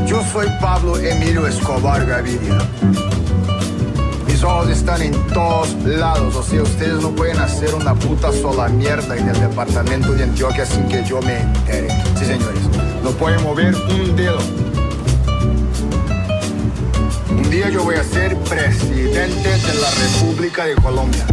Yo soy Pablo Emilio Escobar Gaviria. Mis ojos están en todos lados, o sea, ustedes no pueden hacer una puta sola mierda en el departamento de Antioquia sin que yo me entere. Sí, señores, no pueden mover un dedo. Un día yo voy a ser presidente de la República de Colombia.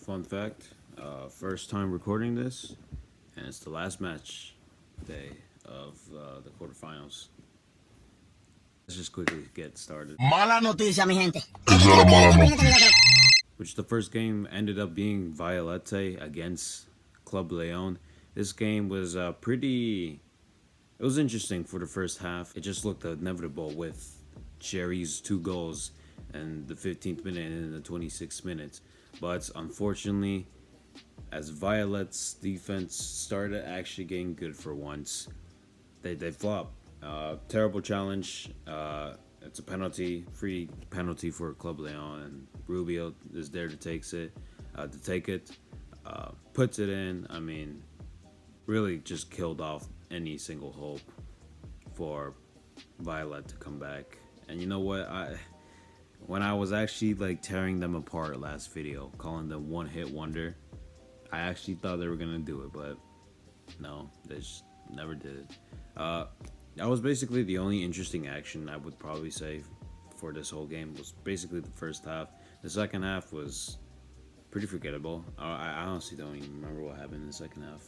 Fun fact, first time recording this, and it's the last match day of the quarterfinals. Let's just quickly get started. Mala noticia, mi gente. Which the first game ended up being Violette against Club Leon. This game was it was interesting for the first half. It just looked inevitable with Jerry's 2 goals in the 15th minute and in the 26th minute. But unfortunately, as Violette's defense started actually getting good for once, they flopped. Terrible challenge. It's a penalty, free penalty for Club Leon, and Rubio is there to take it, puts it in. I mean, really just killed off any single hope for Violette to come back. And you know what? When I was actually like tearing them apart last video, calling them one-hit wonder, I actually thought they were gonna do it, but no, they just never did it. That was basically the only interesting action I would probably say for this whole game. Was basically the first half. The second half was pretty forgettable. I honestly don't even remember what happened in the second half.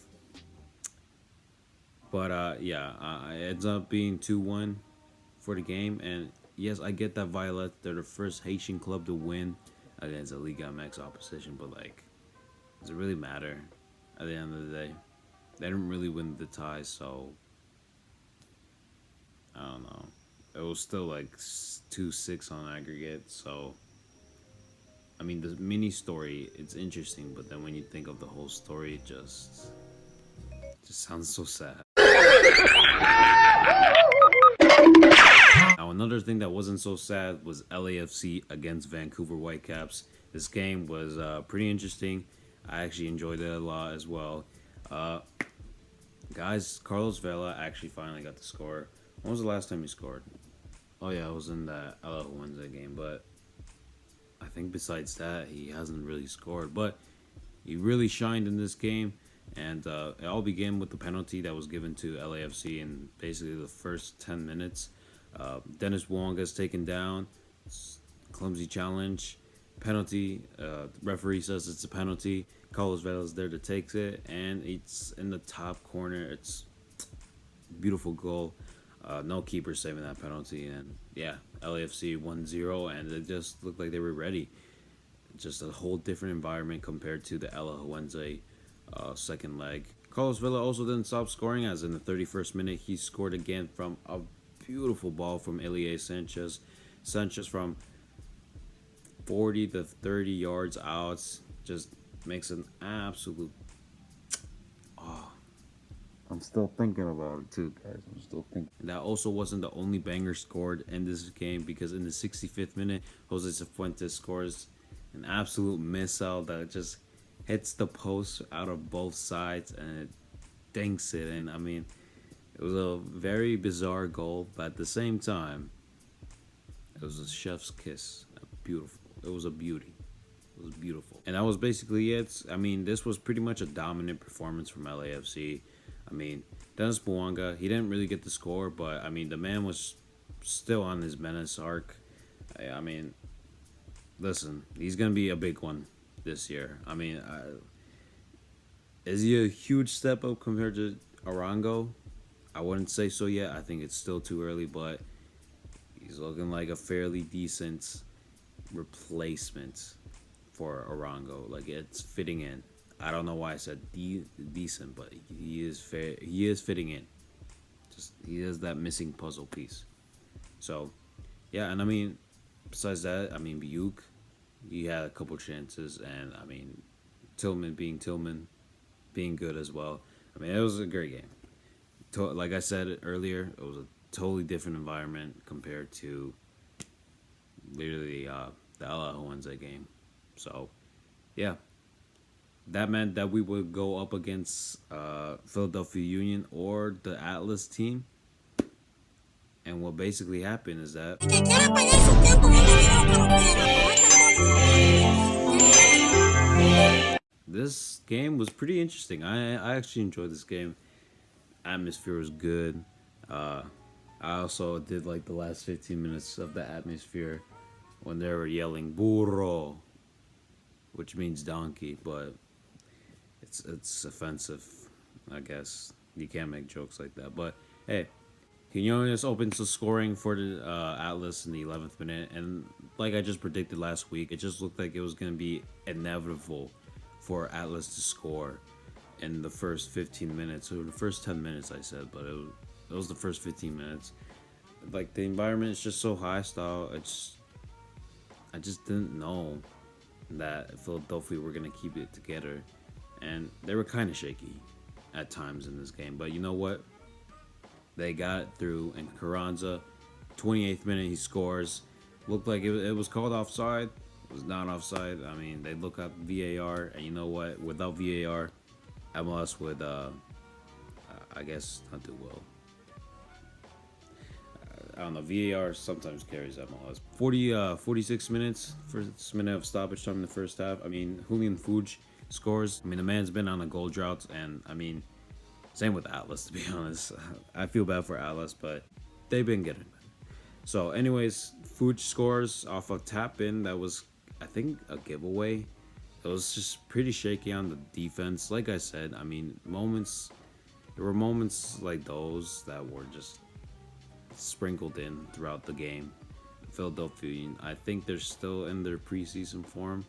But yeah, it ends up being 2-1 for the game. And yes, I get that Violette, they're the first Haitian club to win against a Liga MX opposition, but like, does it really matter at the end of the day? They didn't really win the tie, so I don't know. It was still like 2-6 on aggregate, so I mean, the mini story, it's interesting, but then when you think of the whole story, it just sounds so sad. Now, another thing that wasn't so sad was LAFC against Vancouver Whitecaps. This game was pretty interesting. I actually enjoyed it a lot as well. Guys, Carlos Vela actually finally got the score. When was the last time he scored? Oh yeah, it was in that Wednesday game, but I think besides that, he hasn't really scored. But he really shined in this game, and it all began with the penalty that was given to LAFC in basically the first 10 minutes. Dennis Wonga's taken down, clumsy challenge, penalty. The referee says it's a penalty. Carlos Vela's there to take it, and it's in the top corner. It's a beautiful goal. No keeper saving that penalty, and yeah, LAFC 1-0, and it just looked like they were ready. Just a whole different environment compared to the Alajuelense second leg. Carlos Vela also didn't stop scoring, as in the 31st minute he scored again from a beautiful ball from Elie Sanchez. Sanchez from 40 to 30 yards out just makes an absolute... I'm still thinking about it too, guys. I'm still thinking. And that also wasn't the only banger scored in this game, because in the 65th minute, Jose Cifuentes scores an absolute missile that just hits the post out of both sides and it dinks it in. I mean, it was a very bizarre goal, but at the same time, it was a chef's kiss. Beautiful. It was a beauty. It was beautiful. And that was basically it. I mean, this was pretty much a dominant performance from LAFC. I mean, Dennis Bouanga, he didn't really get the score, but I mean, the man was still on his menace arc. I mean, listen, he's going to be a big one this year. I mean, is he a huge step up compared to Arango? I wouldn't say so yet. I think it's still too early, but he's looking like a fairly decent replacement for Arango. Like, it's fitting in. I don't know why I said decent, but he is fair. He is fitting in. Just, he is that missing puzzle piece. So, yeah, and I mean, besides that, I mean, Biuk, he had a couple chances, and I mean, Tillman being good as well. I mean, it was a great game. like I said earlier, it was a totally different environment compared to literally the Alajuelense game. So, yeah, that meant that we would go up against Philadelphia Union or the Atlas team. And what basically happened is that this game was pretty interesting. I actually enjoyed this game. Atmosphere was good. Uh, I also did like the last 15 minutes of the atmosphere when they were yelling "burro," which means donkey, but it's offensive. I guess you can't make jokes like that. But hey, Quinones opens the scoring for the Atlas in the 11th minute, and like I just predicted last week, it just looked like it was going to be inevitable for Atlas to score in the first 15 minutes, or the first 10 minutes, I said, but it was the first 15 minutes. Like, the environment is just so hostile. I just didn't know that Philadelphia were going to keep it together, and they were kind of shaky at times in this game. But you know what? They got it through, and Carranza, 28th minute, he scores. Looked like it was called offside. It was not offside. I mean, they look at VAR, and you know what? Without VAR, MLS would, I guess, not do well. I don't know. VAR sometimes carries MLS. 46 minutes, first minute of stoppage time in the first half. I mean, Julian Fuge scores. I mean, the man's been on a goal drought, and I mean, same with Atlas, to be honest. I feel bad for Atlas, but they've been getting better. So, anyways, Fuge scores off a tap in that was, I think, a giveaway. It was just pretty shaky on the defense. Like I said, I mean, there were moments like those that were just sprinkled in throughout the game. Philadelphia, I think they're still in their preseason form,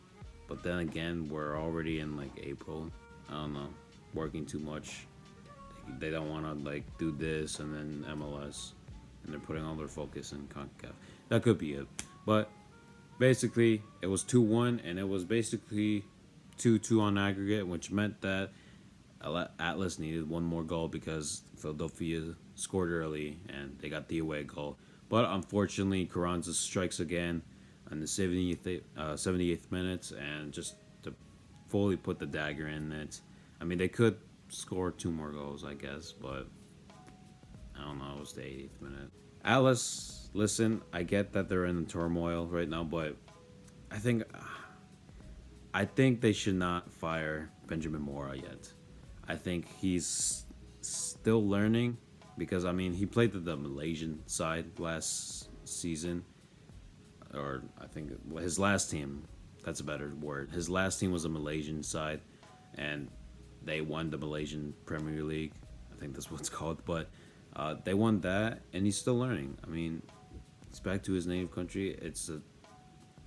but then again, we're already in like April. I don't know, working too much. They don't want to like do this and then MLS, and they're putting all their focus in CONCACAF. That could be it, but basically it was 2-1, and it was basically 2-2 on aggregate, which meant that Atlas needed one more goal because Philadelphia scored early and they got the away goal. But unfortunately, Carranza strikes again in the 78th minute, and just to fully put the dagger in it. I mean, they could score 2 more goals, I guess, but I don't know. It was the 80th minute. Atlas, listen, I get that they're in turmoil right now, but I think they should not fire Benjamin Mora yet. I think he's still learning, because I mean, he played the Malaysian side last season, or I think his last team. That's a better word. His last team was a Malaysian side, and they won the Malaysian Premier League. I think that's what it's called. But they won that, and he's still learning. I mean, he's back to his native country.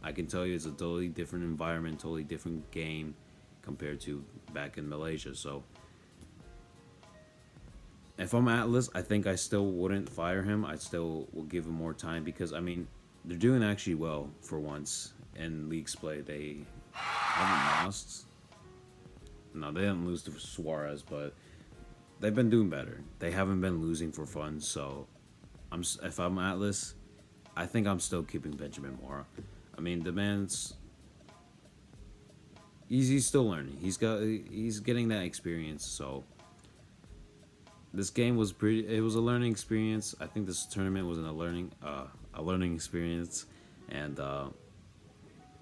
I can tell you, it's a totally different environment, totally different game compared to back in Malaysia. So if I'm Atlas, I think I still wouldn't fire him. I still will give him more time, because I mean, they're doing actually well for once in leagues play. They haven't lost. No, they didn't lose to Suarez, but they've been doing better. They haven't been losing for fun. So if I'm Atlas, I think I'm still keeping Benjamin Mora. I mean, the man's he's still learning. He's getting that experience. So this game was it was a learning experience. I think this tournament was a learning experience, and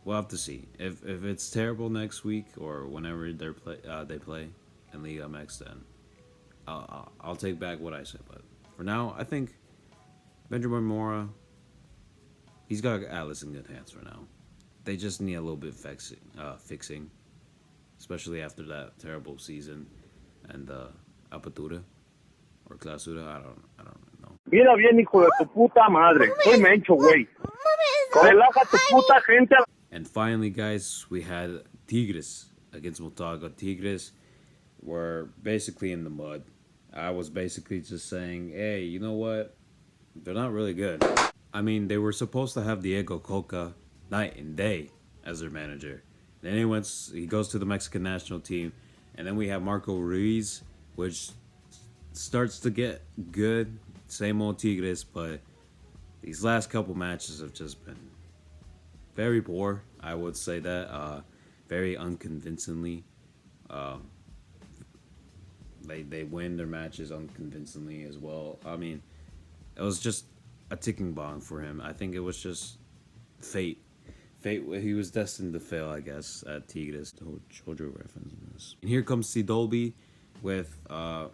we'll have to see if it's terrible next week or whenever they play in Liga MX. Then I'll take back what I said. But for now, I think Benjamin Mora, he's got Atlas in good hands for now. They just need a little bit fixing, especially after that terrible season and Apertura or Clausura. I don't know. Mira bien, hijo de tu puta madre. Soy mencho, güey. Relaja tu puta gente. And finally, guys, we had Tigres against Motagua. Tigres were basically in the mud. I was basically just saying, hey, you know what? They're not really good. I mean, they were supposed to have Diego Coca night and day as their manager. Then he goes to the Mexican national team. And then we have Marco Ruiz, which starts to get good. Same old Tigres, but these last couple matches have just been very poor. I would say that very unconvincingly. They win their matches unconvincingly as well. I mean, it was just a ticking bomb for him. I think it was just fate. Fate. He was destined to fail, I guess, at Tigres. Jojo reference in this. And here comes Sidolby with, I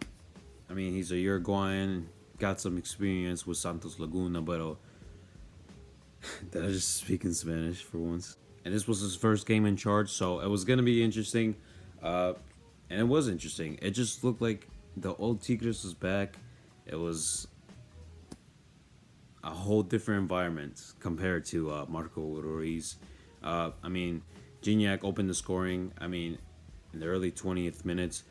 mean, he's a Uruguayan, got some experience with Santos Laguna, but did I just speak in Spanish for once? And this was his first game in charge, so it was gonna be interesting. And it was interesting. It just looked like the old Tigres was back. It was a whole different environment compared to Marco Ruiz. I mean, Gignac opened the scoring. I mean, in the early 20th minutes,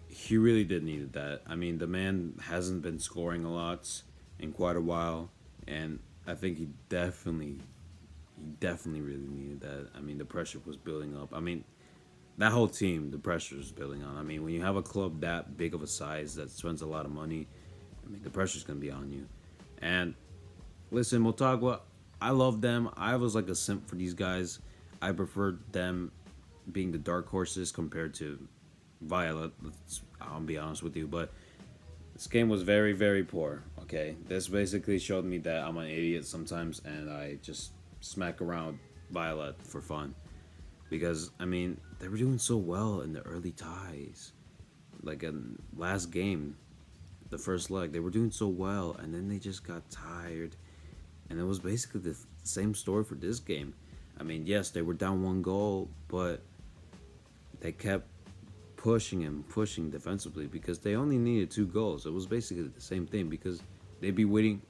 he really did need that. I mean, the man hasn't been scoring a lot in quite a while, and I think he definitely really needed that. I mean, the pressure was building up. I mean, that whole team, the pressure is building on. I mean, when you have a club that big of a size that spends a lot of money, I mean, the pressure's going to be on you. And listen, Motagua, I love them. I was like a simp for these guys. I preferred them being the dark horses compared to Violette. I'll be honest with you. But this game was very, very poor, okay? This basically showed me that I'm an idiot sometimes and I just smack around Violette for fun. Because, I mean, they were doing so well in the early ties. Like, in last game, the first leg, they were doing so well, and then they just got tired. And it was basically the same story for this game. I mean, yes, they were down 1 goal, but they kept pushing and pushing defensively because they only needed 2 goals. It was basically the same thing because they'd be waiting,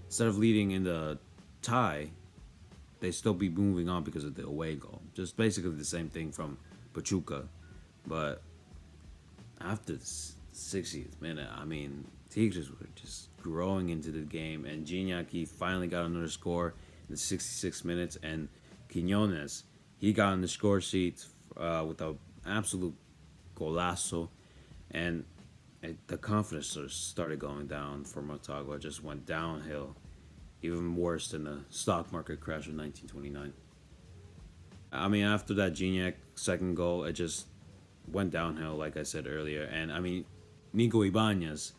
instead of leading in the tie, they still be moving on because of the away goal. Just basically the same thing from Pachuca. But after the 60th minute, I mean, Tigres were just growing into the game. And Gignac finally got another score in the 66 minutes. And Quiñones, he got on the score sheet with an absolute golazo. And the confidence started going down for Motagua. Just went downhill. Even worse than the stock market crash of 1929. I mean, after that Gignac second goal, it just went downhill, like I said earlier. And, I mean, Nico Ibanez,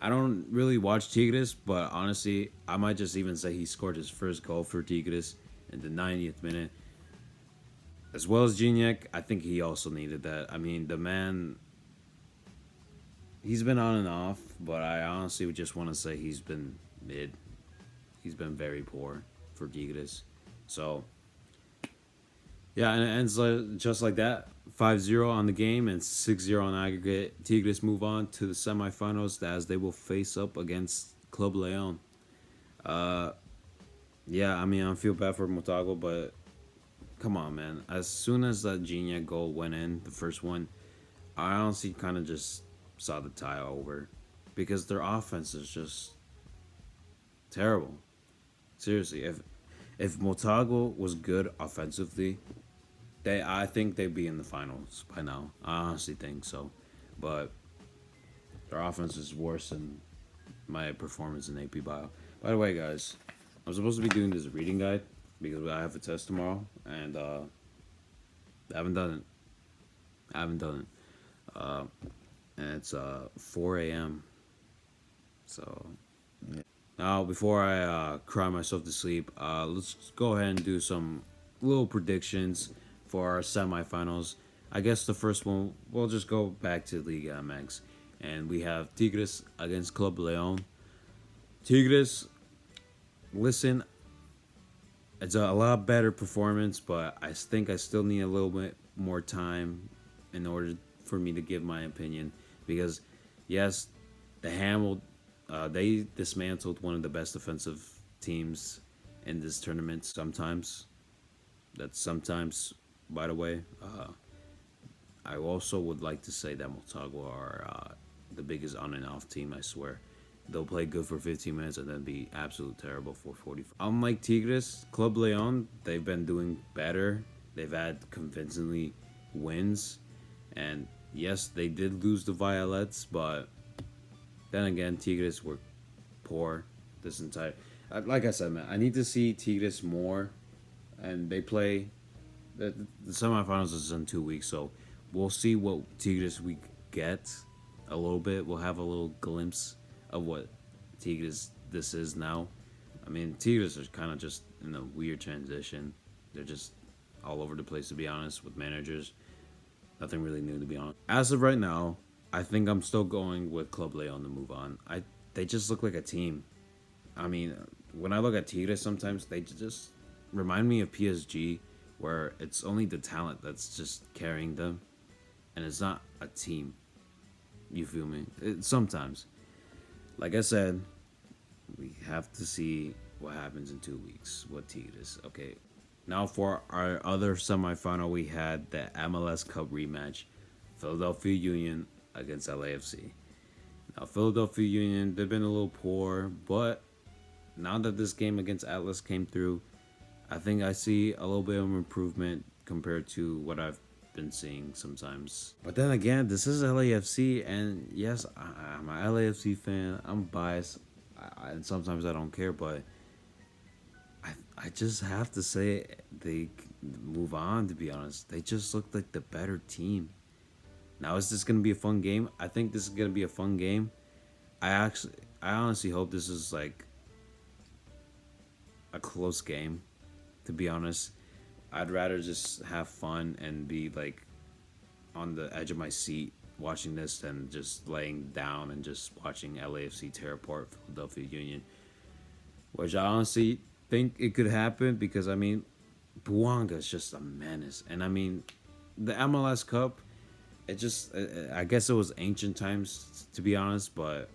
I don't really watch Tigres, but honestly, I might just even say he scored his first goal for Tigres in the 90th minute. As well as Gignac, I think he also needed that. I mean, the man, he's been on and off, but I honestly just want to say he's been mid. He's been very poor for Tigres. So, yeah, and it ends just like that. 5-0 on the game and 6-0 on aggregate. Tigres move on to the semifinals as they will face up against Club Leon. Yeah, I mean, I feel bad for Motagua, but come on, man. As soon as that Gignac goal went in, the first one, I honestly kind of just saw the tie over because their offense is just terrible. Seriously, if Motagua was good offensively, I think they'd be in the finals by now. I honestly think so. But their offense is worse than my performance in AP Bio. By the way, guys, I'm supposed to be doing this reading guide because I have a test tomorrow, and I haven't done it. And it's 4 a.m. So, yeah. Now, before I cry myself to sleep, let's go ahead and do some little predictions for our semifinals. I guess the first one, we'll just go back to Liga MX. And we have Tigres against Club Leon. Tigres, listen, it's a lot better performance, but I think I still need a little bit more time in order for me to give my opinion. Because, yes, they dismantled one of the best defensive teams in this tournament sometimes. That's sometimes, by the way. I also would like to say that Motagua are the biggest on and off team, I swear. They'll play good for 15 minutes and then be absolutely terrible for 45. Unlike Tigres, Club Leon, they've been doing better. They've had convincingly wins. And yes, they did lose the Violettes, but Then again, Tigres were poor this entire. Like I said, man, I need to see Tigres more, and they play. The semifinals is in 2 weeks, so we'll see what Tigres we get a little bit. We'll have a little glimpse of what Tigres this is now. I mean, Tigres are kind of just in a weird transition. They're just all over the place, to be honest, with managers. Nothing really new, to be honest. As of right now, I think I'm still going with Club Leon to move on. They just look like a team. I mean, when I look at Tigres, sometimes they just remind me of PSG, where it's only the talent that's just carrying them, and it's not a team. You feel me? Sometimes. Like I said, we have to see what happens in 2 weeks with Tigres. Okay. Now for our other semifinal, we had the MLS Cup rematch, Philadelphia Union against LAFC. Now Philadelphia Union, they've been a little poor, but now that this game against Atlas came through, I think I see a little bit of improvement compared to what I've been seeing sometimes. But then again, this is LAFC, and yes, I'm an LAFC fan. I'm biased, and sometimes I don't care, but I just have to say they move on, to be honest. They just look like the better team. Now, is this going to be a fun game? I think this is going to be a fun game. I honestly hope this is like a close game, to be honest. I'd rather just have fun and be like on the edge of my seat watching this than just laying down and just watching LAFC tear apart Philadelphia Union, which I honestly think it could happen because, I mean, Buanga is just a menace. And I mean, the MLS Cup, I guess it was ancient times, to be honest, but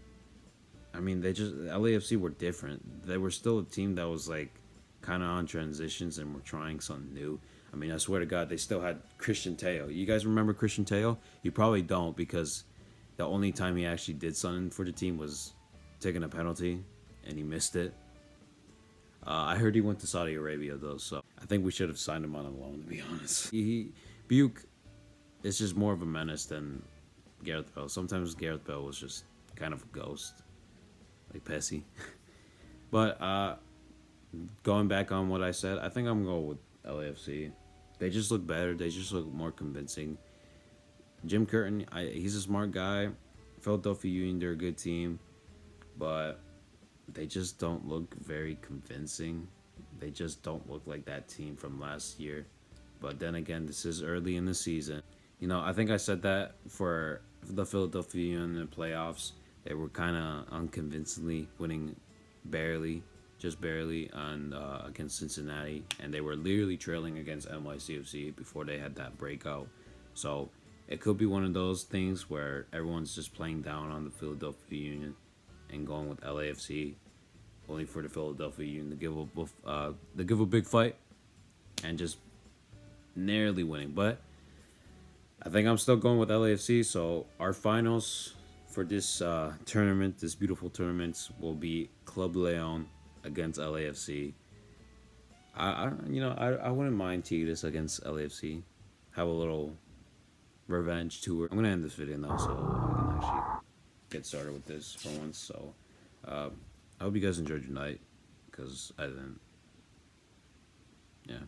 I mean, LAFC were different. They were still a team that was like kind of on transitions and were trying something new. I mean, I swear to God, they still had Christian Teo. You guys remember Christian Teo? You probably don't, because the only time he actually did something for the team was taking a penalty, and he missed it. I heard he went to Saudi Arabia, though, so I think we should have signed him on a loan, to be honest. Buke is just more of a menace than Gareth Bale. Sometimes Gareth Bale was just kind of a ghost, like Pesci. But going back on what I said, I think I'm going to go with LAFC. They just look better. They just look more convincing. Jim Curtin, he's a smart guy. Philadelphia Union, they're a good team, but they just don't look very convincing. They just don't look like that team from last year. But then again, this is early in the season. You know, I think I said that for the Philadelphia Union in the playoffs. They were kind of unconvincingly winning just barely against Cincinnati. And they were literally trailing against NYCFC before they had that breakout. So it could be one of those things where everyone's just playing down on the Philadelphia Union and going with LAFC, only for the Philadelphia Union to give a big fight and just narrowly winning. But I think I'm still going with LAFC. So our finals for this tournament, this beautiful tournament, will be Club Leon against LAFC. I wouldn't mind Tigres against LAFC. Have a little revenge tour. I'm gonna end this video now, so I can actually get started with this for once. So I hope you guys enjoyed your night, because I didn't. Yeah.